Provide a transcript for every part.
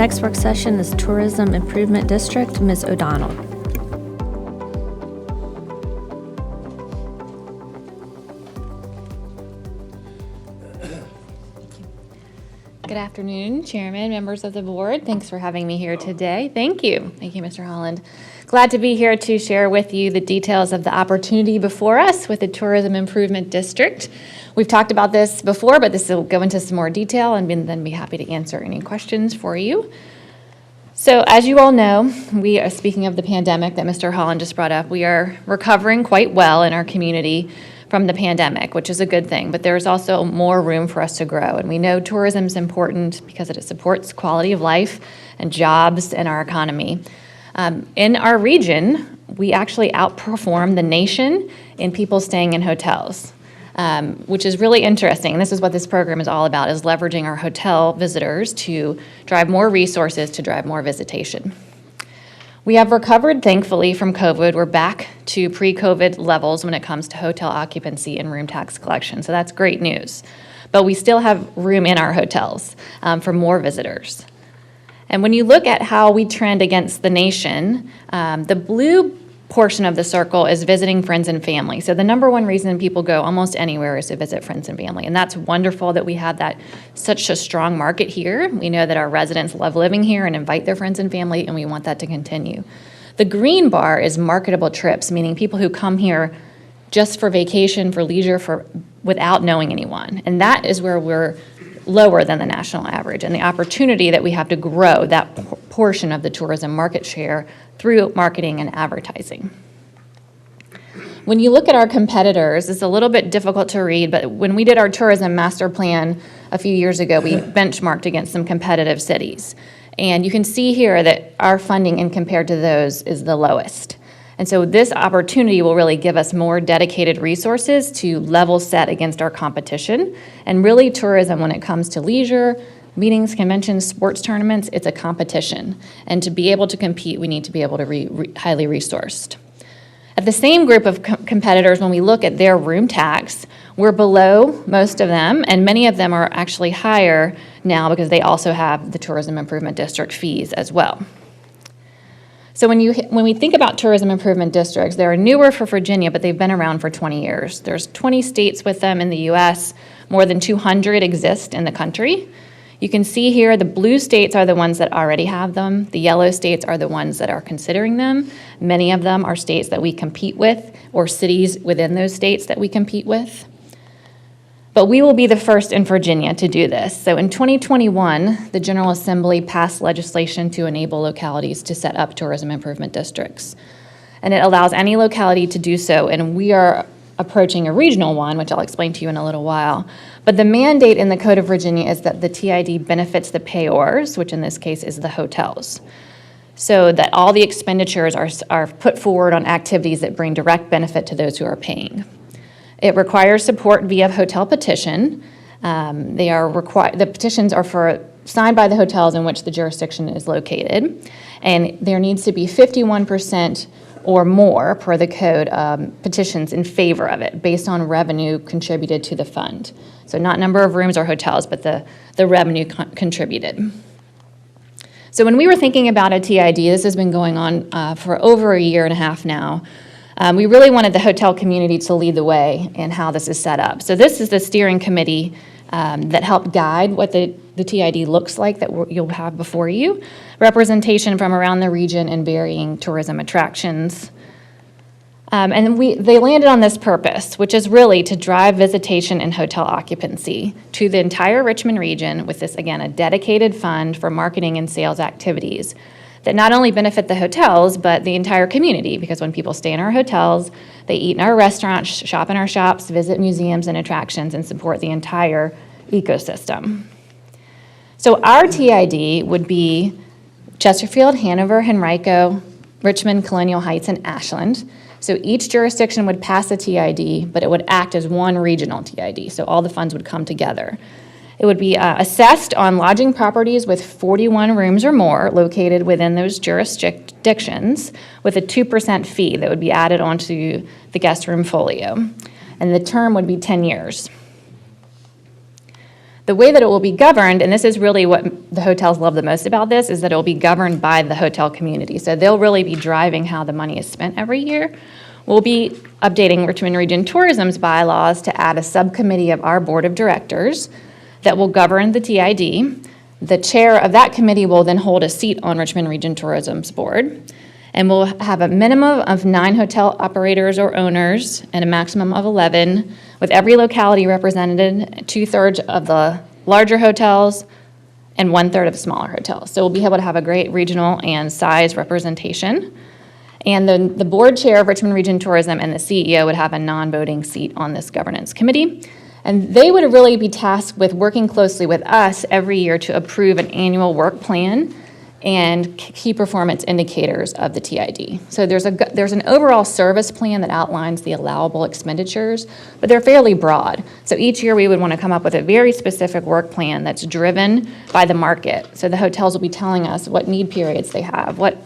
next work session is Tourism Improvement District, Ms. O'Donnell. Good afternoon, Chairman, members of the board. Thanks for having me here today. Thank you. Thank you, Mr. Holland. Glad to be here to share with you the details of the opportunity before us with the Tourism Improvement District. We've talked about this before, but this will go into some more detail and then be happy to answer any questions for you. So as you all know, we are speaking of the pandemic that Mr. Holland just brought up. We are recovering quite well in our community from the pandemic, which is a good thing, but there's also more room for us to grow. And we know tourism is important because it supports quality of life and jobs in our economy. In our region, we actually outperform the nation in people staying in hotels, which is really interesting. And this is what this program is all about, is leveraging our hotel visitors to drive more resources, to drive more visitation. We have recovered, thankfully, from COVID. We're back to pre-COVID levels when it comes to hotel occupancy and room tax collection, so that's great news. But we still have room in our hotels for more visitors. And when you look at how we trend against the nation, the blue portion of the circle is visiting friends and family. So the number one reason people go almost anywhere is to visit friends and family. And that's wonderful that we have such a strong market here. We know that our residents love living here and invite their friends and family, and we want that to continue. The green bar is marketable trips, meaning people who come here just for vacation, for leisure, without knowing anyone. And that is where we're lower than the national average, and the opportunity that we have to grow that portion of the tourism market share through marketing and advertising. When you look at our competitors, it's a little bit difficult to read, but when we did our tourism master plan a few years ago, we benchmarked against some competitive cities. And you can see here that our funding in compared to those is the lowest. And so this opportunity will really give us more dedicated resources to level set against our competition. And really tourism, when it comes to leisure, meetings, conventions, sports tournaments, it's a competition. And to be able to compete, we need to be able to be highly resourced. At the same group of competitors, when we look at their room tax, we're below most of them, and many of them are actually higher now because they also have the Tourism Improvement District fees as well. So when we think about tourism improvement districts, they're newer for Virginia, but they've been around for 20 years. There's 20 states with them in the U.S. More than 200 exist in the country. You can see here the blue states are the ones that already have them. The yellow states are the ones that are considering them. Many of them are states that we compete with, or cities within those states that we compete with. But we will be the first in Virginia to do this. So in 2021, the General Assembly passed legislation to enable localities to set up tourism improvement districts. And it allows any locality to do so, and we are approaching a regional one, which I'll explain to you in a little while. But the mandate in the Code of Virginia is that the TID benefits the payors, which in this case is the hotels, so that all the expenditures are put forward on activities that bring direct benefit to those who are paying. It requires support via hotel petition. The petitions are signed by the hotels in which the jurisdiction is located, and there needs to be 51% or more per the code petitions in favor of it based on revenue contributed to the fund. So not number of rooms or hotels, but the revenue contributed. So when we were thinking about a TID, this has been going on for over a year and a half now. We really wanted the hotel community to lead the way in how this is set up. So this is the steering committee that helped guide what the TID looks like that you'll have before you. Representation from around the region and varying tourism attractions. And they landed on this purpose, which is really to drive visitation and hotel occupancy to the entire Richmond region with this, again, a dedicated fund for marketing and sales activities that not only benefit the hotels, but the entire community, because when people stay in our hotels, they eat in our restaurants, shop in our shops, visit museums and attractions, and support the entire ecosystem. So our TID would be Chesterfield, Hanover, Henrico, Richmond, Colonial Heights, and Ashland. So each jurisdiction would pass a TID, but it would act as one regional TID, so all the funds would come together. It would be assessed on lodging properties with 41 rooms or more located within those jurisdictions with a 2% fee that would be added onto the guest room folio. And the term would be 10 years. The way that it will be governed, and this is really what the hotels love the most about this, is that it will be governed by the hotel community. So they'll really be driving how the money is spent every year. We'll be updating Richmond Region Tourism's bylaws to add a subcommittee of our board of directors that will govern the TID. The chair of that committee will then hold a seat on Richmond Region Tourism's board. And we'll have a minimum of 9 hotel operators or owners and a maximum of 11, with every locality represented, 2/3 of the larger hotels and 1/3 of the smaller hotels. So we'll be able to have a great regional and size representation. And then the board chair of Richmond Region Tourism and the CEO would have a non-voting seat on this governance committee. And they would really be tasked with working closely with us every year to approve an annual work plan and key performance indicators of the TID. So there's an overall service plan that outlines the allowable expenditures, but they're fairly broad. So each year we would want to come up with a very specific work plan that's driven by the market. So the hotels will be telling us what need periods they have, what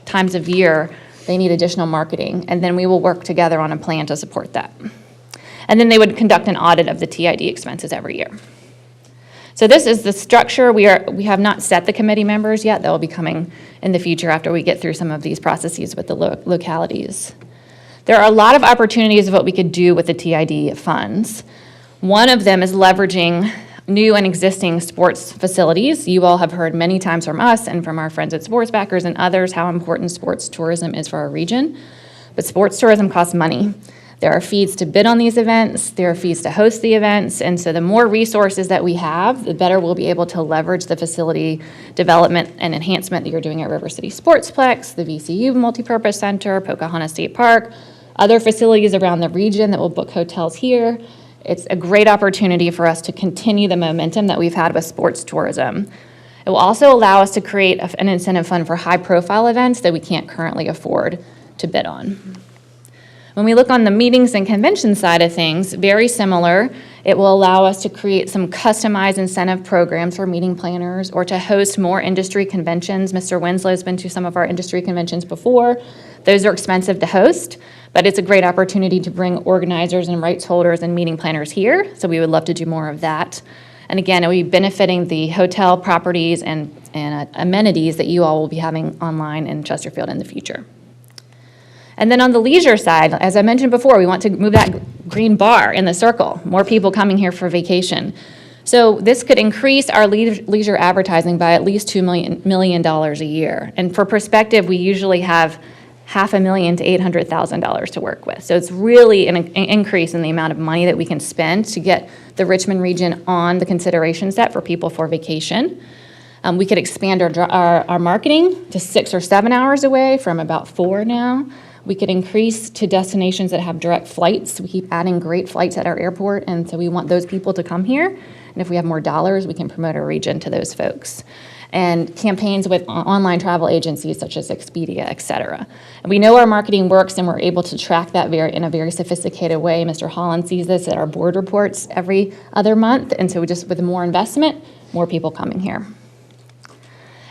times of year they need additional marketing, and then we will work together on a plan to support that. And then they would conduct an audit of the TID expenses every year. So this is the structure. We have not set the committee members yet. That will be coming in the future after we get through some of these processes with the localities. There are a lot of opportunities of what we could do with the TID funds. One of them is leveraging new and existing sports facilities. You all have heard many times from us and from our friends at Sportsbackers and others how important sports tourism is for our region. But sports tourism costs money. There are fees to bid on these events, there are fees to host the events, and so the more resources that we have, the better we'll be able to leverage the facility development and enhancement that you're doing at River City Sportsplex, the VCU Multipurpose Center, Pocahontas State Park, other facilities around the region that will book hotels here. It's a great opportunity for us to continue the momentum that we've had with sports tourism. It will also allow us to create an incentive fund for high-profile events that we can't currently afford to bid on. When we look on the meetings and convention side of things, very similar. It will allow us to create some customized incentive programs for meeting planners or to host more industry conventions. Mr. Winslow's been to some of our industry conventions before. Those are expensive to host, but it's a great opportunity to bring organizers and rights holders and meeting planners here, so we would love to do more of that. And again, it will be benefiting the hotel properties and amenities that you all will be having online in Chesterfield in the future. And then on the leisure side, as I mentioned before, we want to move that green bar in the circle, more people coming here for vacation. So this could increase our leisure advertising by at least $2 million a year. And for perspective, we usually have $500,000 to $800,000 to work with. So it's really an increase in the amount of money that we can spend to get the Richmond region on the consideration set for people for vacation. We could expand our marketing to 6 or 7 hours away from about 4 now. We could increase to destinations that have direct flights. We keep adding great flights at our airport, and so we want those people to come here. And if we have more dollars, we can promote our region to those folks. And campaigns with online travel agencies such as Expedia, et cetera. And we know our marketing works, and we're able to track that in a very sophisticated way. Mr. Holland sees this at our board reports every other month, and so just with more investment, more people coming here.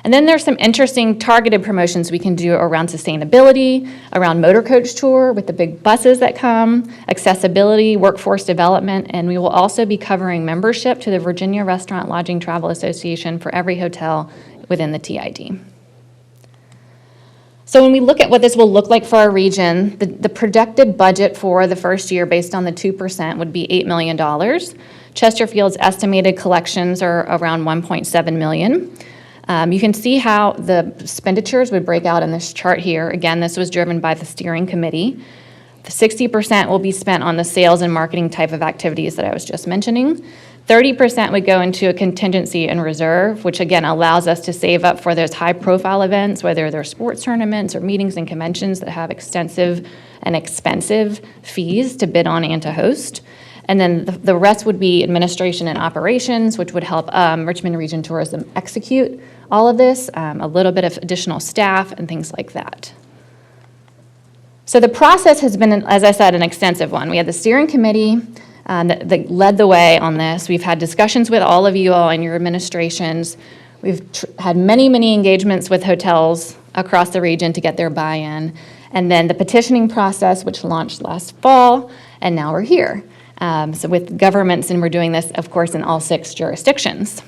And then there's some interesting targeted promotions we can do around sustainability, around motor coach tour with the big buses that come, accessibility, workforce development, and we will also be covering membership to the Virginia Restaurant Lodging Travel Association for every hotel within the TID. So when we look at what this will look like for our region, the projected budget for the first year based on the 2% would be $8 million. Chesterfield's estimated collections are around $1.7 million. You can see how the expenditures would break out in this chart here. Again, this was driven by the steering committee. The 60% will be spent on the sales and marketing type of activities that I was just mentioning. 30% would go into a contingency and reserve, which again allows us to save up for those high-profile events, whether they're sports tournaments or meetings and conventions that have extensive and expensive fees to bid on and to host. And then the rest would be administration and operations, which would help Richmond Region Tourism execute all of this, a little bit of additional staff and things like that. So the process has been, as I said, an extensive one. We had the steering committee that led the way on this. We've had discussions with all of you all in your administrations. We've had many, many engagements with hotels across the region to get their buy-in. And then the petitioning process, which launched last fall, and now we're here. So with governments, and we're doing this, of course, in all 6 jurisdictions.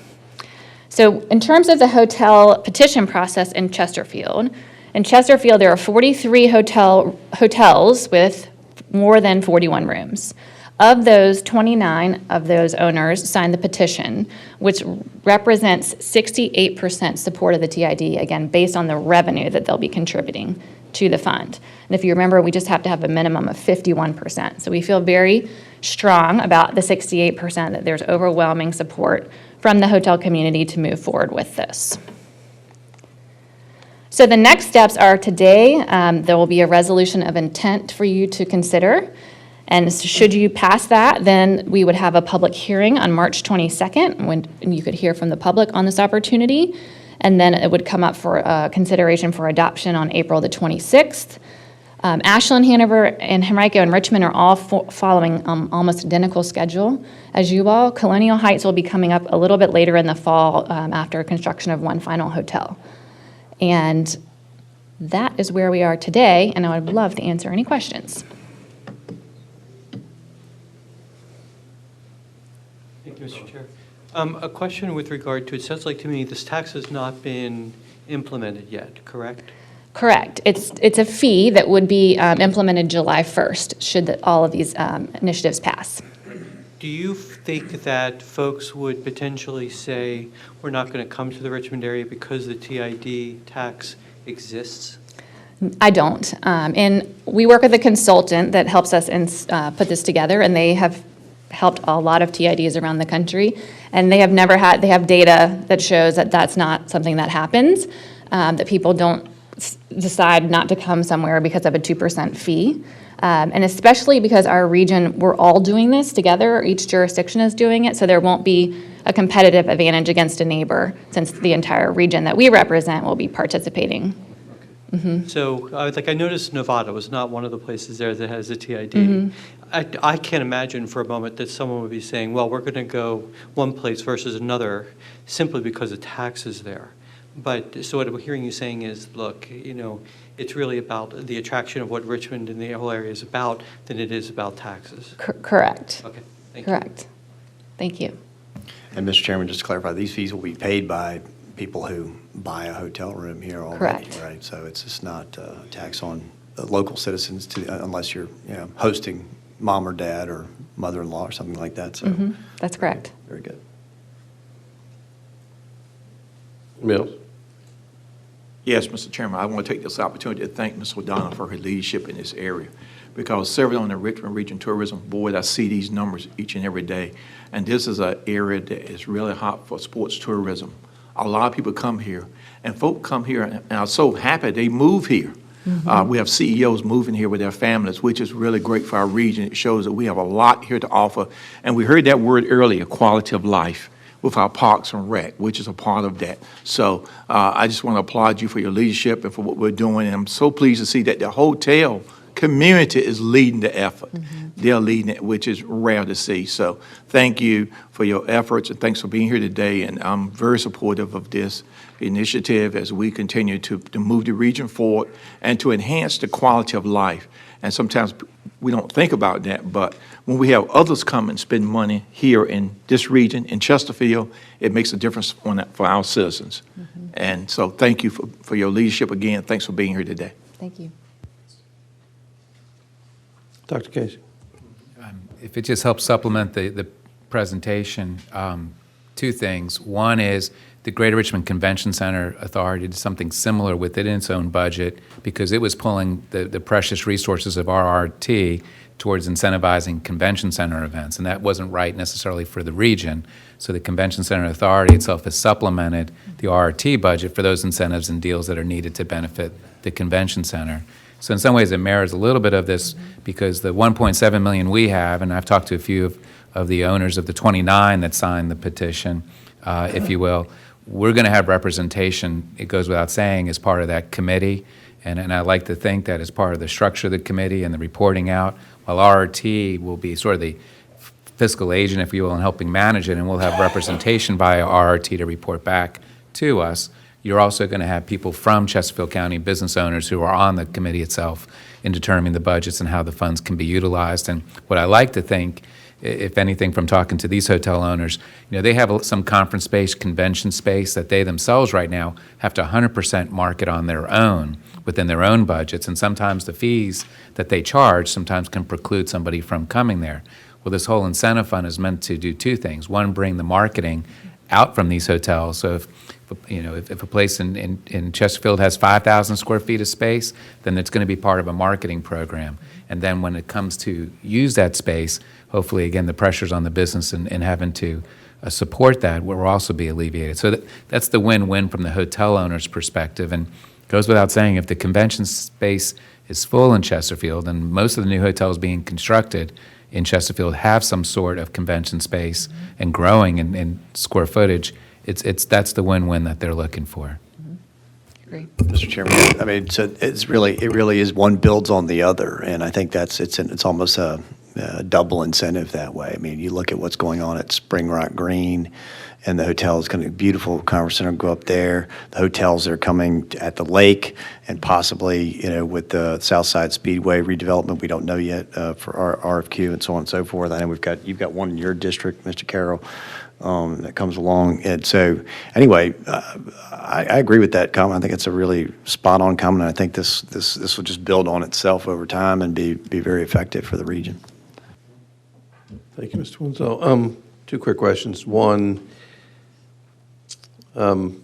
So in terms of the hotel petition process in Chesterfield, there are 43 hotels with more than 41 rooms. Of those, 29 of those owners signed the petition, which represents 68% support of the TID, again, based on the revenue that they'll be contributing to the fund. And if you remember, we just have to have a minimum of 51%. So we feel very strong about the 68%, that there's overwhelming support from the hotel community to move forward with this. So the next steps are today, there will be a resolution of intent for you to consider. And should you pass that, then we would have a public hearing on March 22nd when you could hear from the public on this opportunity. And then it would come up for consideration for adoption on April the 26th. Ashland, Hanover, and Henrico and Richmond are all following almost identical schedule as you all. Colonial Heights will be coming up a little bit later in the fall after construction of one final hotel. And that is where we are today, and I would love to answer any questions. Thank you, Mr. Chair. A question with regard to, it sounds like to me this tax has not been implemented yet, correct? Correct. It's a fee that would be implemented July 1st, should all of these initiatives pass. Do you think that folks would potentially say, we're not going to come to the Richmond area because the TID tax exists? I don't. And we work with a consultant that helps us put this together, and they have helped a lot of TIDs around the country, and they have data that shows that that's not something that happens, that people don't decide not to come somewhere because of a 2% fee. And especially because our region, we're all doing this together, each jurisdiction is doing it, so there won't be a competitive advantage against a neighbor since the entire region that we represent will be participating. Mm-hmm. So, I noticed Nevada was not one of the places there that has a TID. Mm-hmm. I can't imagine for a moment that someone would be saying, well, we're going to go one place versus another simply because the tax is there. But, so what I'm hearing you saying is, look, it's really about the attraction of what Richmond and the whole area is about than it is about taxes. Correct. Okay, thank Correct. you. Thank you. And Mr. Chairman, just to clarify, these fees will be paid by people who buy a hotel room here already, Correct. right? So it's just not a tax on the local citizens unless you're hosting mom or dad or mother-in-law or something like that. So That's correct. Very good. Mills. Yes, Mr. Chairman, I want to take this opportunity to thank Ms. O'Donnell for her leadership in this area, because serving on the Richmond Region Tourism Board, I see these numbers each and every day, and this is an area that is really hot for sports tourism. A lot of people come here, and folk come here and are so happy they move here. We have CEOs moving here with their families, which is really great for our region. It shows that we have a lot here to offer, and we heard that word earlier, quality of life, with our Parks and Rec, which is a part of that. So I just want to applaud you for your leadership and for what we're doing. And I'm so pleased to see that the hotel community is leading the effort. They're leading it, which is rare to see. So thank you for your efforts, and thanks for being here today. And I'm very supportive of this initiative as we continue to move the region forward and to enhance the quality of life. And sometimes we don't think about that, but when we have others come and spend money here in this region, in Chesterfield, it makes a difference for our citizens. And so thank you for your leadership again. Thanks for being here today. Thank you. Dr. Casey. If it just helps supplement the presentation, 2 things. One is the Greater Richmond Convention Center Authority did something similar within its own budget because it was pulling the precious resources of RRT towards incentivizing convention center events, and that wasn't right necessarily for the region. So the Convention Center Authority itself has supplemented the RRT budget for those incentives and deals that are needed to benefit the convention center. So in some ways it mirrors a little bit of this because the 1.7 million we have, and I've talked to a few of the owners of the 29 that signed the petition, if you will, we're going to have representation, it goes without saying, as part of that committee. And I like to think that as part of the structure of the committee and the reporting out, while RRT will be sort of the fiscal agent, if you will, in helping manage it, and we'll have representation via RRT to report back to us, you're also going to have people from Chesterfield County, business owners who are on the committee itself in determining the budgets and how the funds can be utilized. And what I like to think if anything, from talking to these hotel owners, they have some conference space, convention space that they themselves right now have to 100% market on their own, within their own budgets, and sometimes the fees that they charge sometimes can preclude somebody from coming there. Well, this whole incentive fund is meant to do two things. One, bring the marketing out from these hotels. So if a place in Chesterfield has 5,000 square feet of space, then it's going to be part of a marketing program. And then when it comes to use that space, hopefully, again, the pressures on the business and having to support that will also be alleviated. So that's the win-win from the hotel owner's perspective. And it goes without saying, if the convention space is full in Chesterfield, and most of the new hotels being constructed in Chesterfield have some sort of convention space and growing in square footage, that's the win-win that they're looking for. Agree. Mr. Chairman, I mean, so it really is one builds on the other, and I think it's almost a double incentive that way. I mean, you look at what's going on at Spring Rock Green, and the hotel is going to be beautiful. Conference center go up there. The hotels that are coming at the lake, and possibly with the Southside Speedway redevelopment, we don't know yet for our RFQ and so on and so forth. I know you've got one in your district, Mr. Carroll, that comes along. And so, anyway, I agree with that comment. I think it's a really spot-on comment. And I think this will just build on itself over time and be very effective for the region. Thank you, Mr. Winslow. Two quick questions. One, the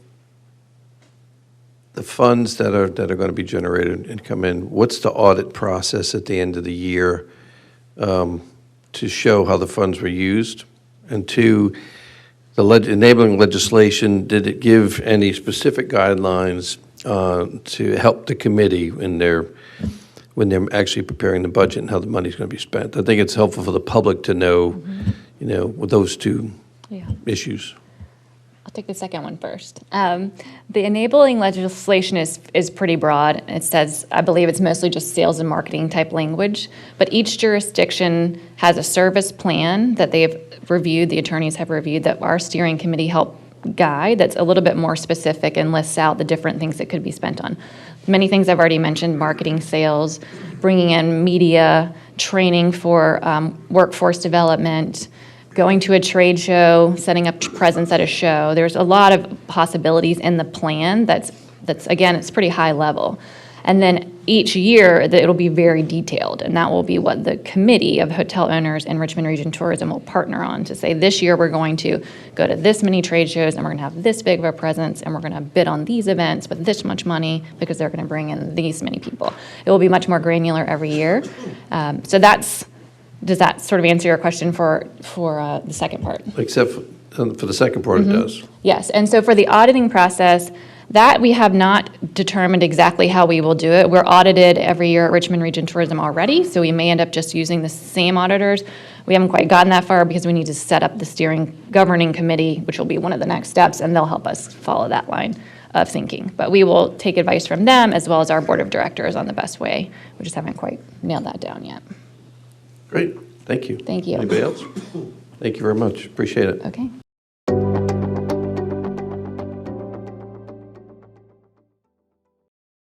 funds that are going to be generated and come in, what's the audit process at the end of the year to show how the funds were used? And two, the enabling legislation, did it give any specific guidelines to help the committee when they're actually preparing the budget and how the money's going to be spent? I think it's helpful for the public to know, with those two issues. I'll take the second one first. The enabling legislation is pretty broad. It says, I believe it's mostly just sales and marketing type language, but each jurisdiction has a service plan that they have reviewed, the attorneys have reviewed, that our steering committee helped guide, that's a little bit more specific and lists out the different things that could be spent on. Many things I've already mentioned: marketing, sales, bringing in media, training for workforce development, going to a trade show, setting up presence at a show. There's a lot of possibilities in the plan that's again, it's pretty high level. And then each year, it'll be very detailed, and that will be what the committee of hotel owners in Richmond Region Tourism will partner on to say, this year we're going to go to this many trade shows, and we're going to have this big of a presence, and we're going to bid on these events with this much money because they're going to bring in these many people. It will be much more granular every year. So does that sort of answer your question for the second part? Except for the second part, it does. Yes, and so for the auditing process, that we have not determined exactly how we will do it. We're audited every year at Richmond Region Tourism already, so we may end up just using the same auditors. We haven't quite gotten that far because we need to set up the governing committee, which will be one of the next steps, and they'll help us follow that line of thinking. But we will take advice from them as well as our board of directors on the best way. We just haven't quite nailed that down yet. Great. Thank you. Thank you. Anybody else? Thank you very much. Appreciate it. Okay.